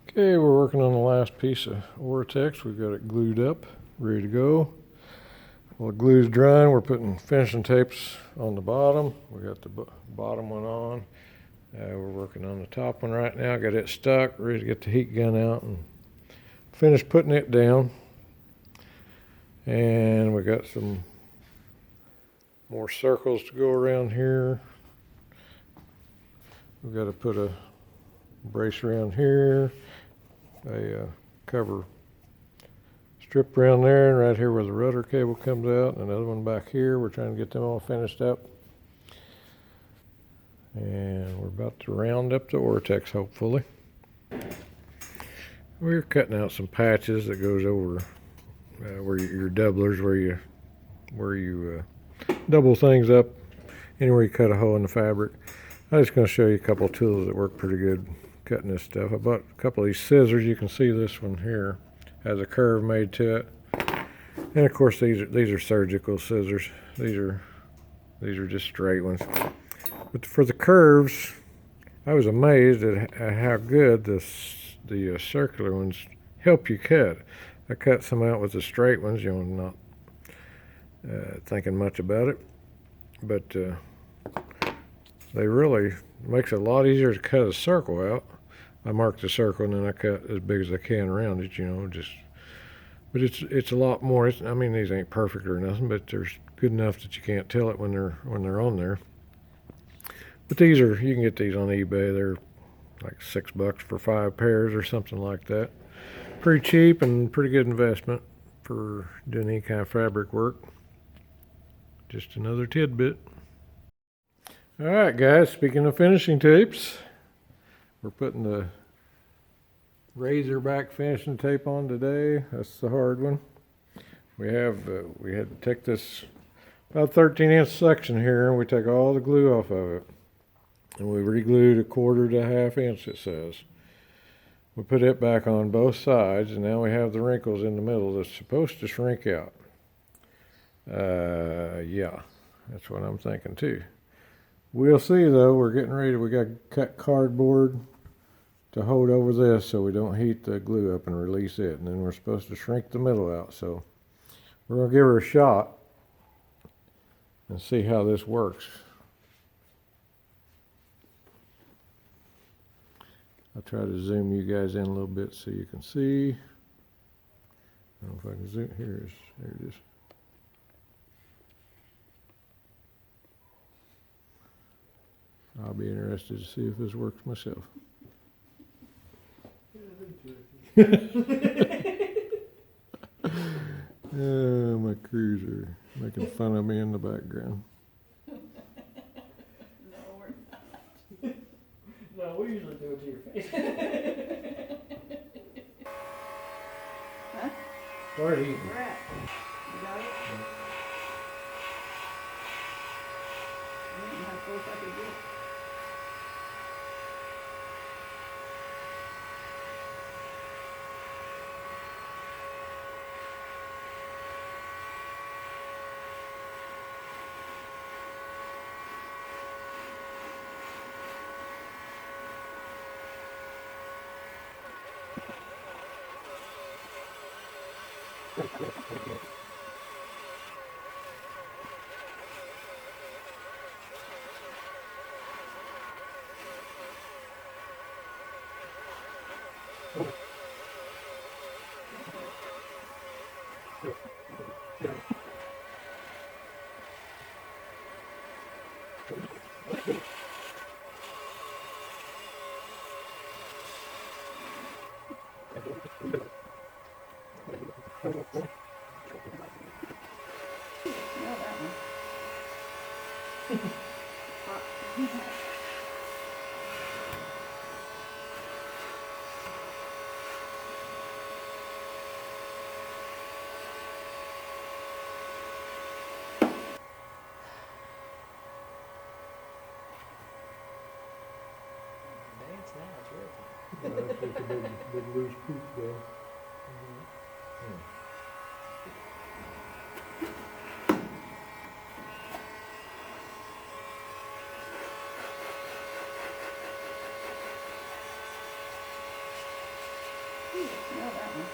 Okay, we're working on the last piece of Oratex. We've got it glued up, ready to go. Well, the glue's drying. We're putting finishing tapes on the bottom. We got the bottom one on. We're working on the top one right now. Got it stuck, ready to get the heat gun out and finish putting it down. And we got some more circles to go around here. We've got to put a brace around here, a cover strip around there, and right here where the rudder cable comes out, and another one back here. We're trying to get them all finished up. And we're about to round up the Oratex, hopefully. We're cutting out some patches that goes over where your doublers, where you double things up, anywhere you cut a hole in the fabric. I'm just going to show you a couple of tools that work pretty good cutting this stuff. I bought a couple of these scissors. You can see this one here has a curve made to it, and of course these are surgical scissors. These are just straight ones. But for the curves, I was amazed at how good the circular ones help you cut. I cut some out with the straight ones, not thinking much about it, but they really makes it a lot easier to cut a circle out. I mark the circle and then I cut as big as I can around it, but it's a lot more. I mean, these ain't perfect or nothing, but they're good enough that you can't tell it when they're on there. But these you can get these on eBay. They're like $6 for 5 pairs or something like that. Pretty cheap and pretty good investment for doing any kind of fabric work. Just another tidbit. All right, guys, speaking of finishing tapes, we're putting the Razorback finishing tape on today. That's the hard one. We had to take this about 13-inch section here, and we take all the glue off of it. And we re-glued 1/4 to 1/2 inch, it says. We put it back on both sides, and now we have the wrinkles in the middle that's supposed to shrink out. Yeah, that's what I'm thinking too. We'll see though. We're getting ready. We got to cut cardboard to hold over this so we don't heat the glue up and release it. And then we're supposed to shrink the middle out. So we're going to give her a shot and see how this works. I'll try to zoom you guys in a little bit so you can see. I don't know if I can zoom. There it is. I'll be interested to see if this works myself. Oh, my crews are making fun of me in the background. No, we're not. No, we usually do it to your face. Huh? Start eating. We're at. You got it? I didn't know how close I could get. No, that one. Dance now, it's your time. That's just a big loose piece there. Smell that one.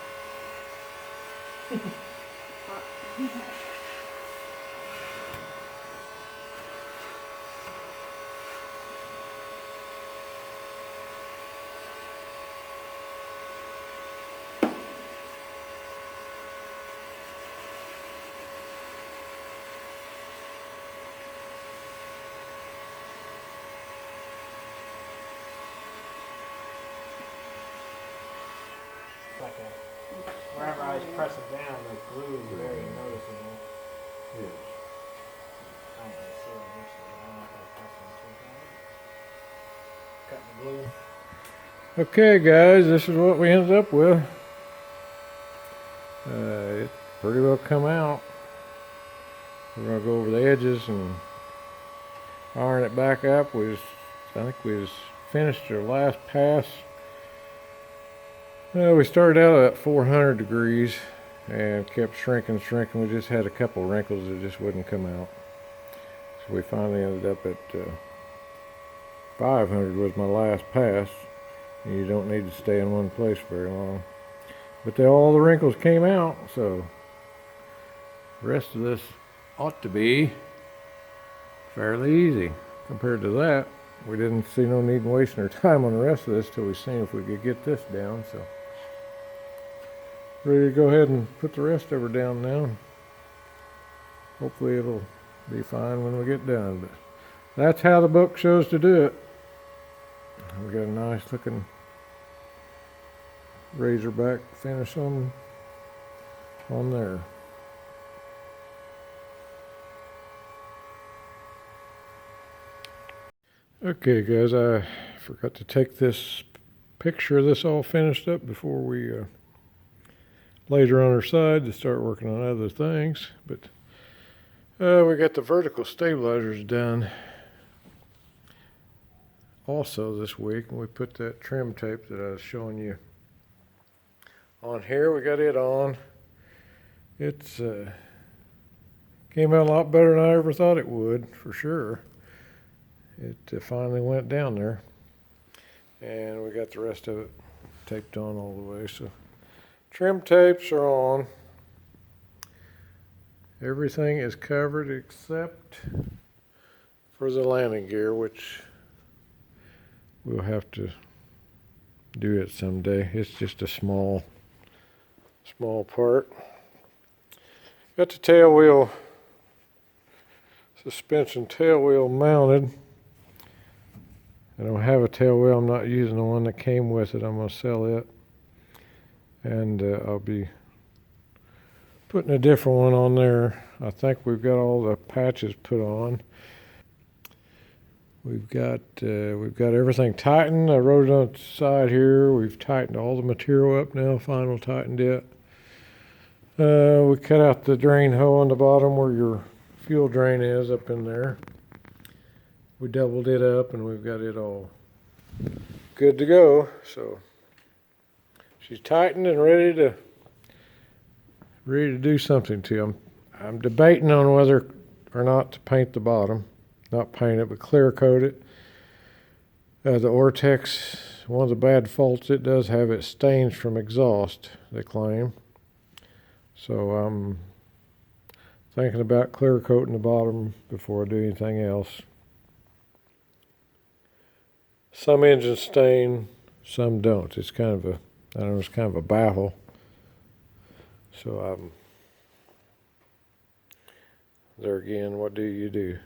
Like wherever I was pressing down, the glue is very noticeable. Yes. I don't really see it initially, but I'm not going to press it. Cutting the glue. Okay, guys, this is what we ended up with. It's pretty well come out. We're gonna go over the edges and iron it back up. I think we just finished our last pass. We started out at 400 degrees and kept shrinking. We just had a couple of wrinkles that just wouldn't come out. So we finally ended up at 500 was my last pass. And you don't need to stay in one place very long. But all the wrinkles came out, so the rest of this ought to be fairly easy. Compared to that, we didn't see no need in wasting our time on the rest of this till we seen if we could get this down. So ready to go ahead and put the rest of her down now. Hopefully it'll be fine when we get done. But that's how the book shows to do it. We got a nice looking razorback finish on there. Okay, guys, I forgot to take this picture of this all finished up before we laid her on her side to start working on other things. But we got the vertical stabilizers done also this week, and we put that trim tape that I was showing you on here. We got it on. It's came out a lot better than I ever thought it would, for sure. It finally went down there, and we got the rest of it taped on all the way. So trim tapes are on. Everything is covered except for the landing gear, which we'll have to do it someday. It's just a small part. Got the tail wheel, suspension tail wheel mounted. I don't have a tail wheel. I'm not using the one that came with it. I'm going to sell it. And I'll be putting a different one on there. I think we've got all the patches put on. We've got everything tightened. I wrote it on the side here. We've tightened all the material up now. Final tightened it. We cut out the drain hole on the bottom where your fuel drain is up in there. We doubled it up and we've got it all good to go. So she's tightened and ready to do something to them. I'm debating on whether or not to paint the bottom. Not paint it, but clear coat it. The Oratex, one of the bad faults it does have, it stains from exhaust, they claim. So I'm thinking about clear coating the bottom before I do anything else. Some engines stain, some don't. It's kind of a, I don't know, it's kind of a battle. So there again, what do you do?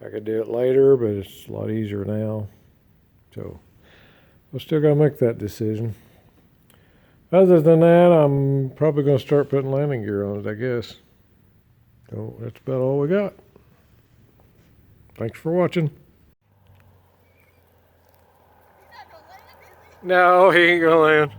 I could do it later, but it's a lot easier now. So we're still gonna make that decision. Other than that, I'm probably gonna start putting landing gear on it, I guess. So that's about all we got. Thanks for watching. No, he ain't gonna land.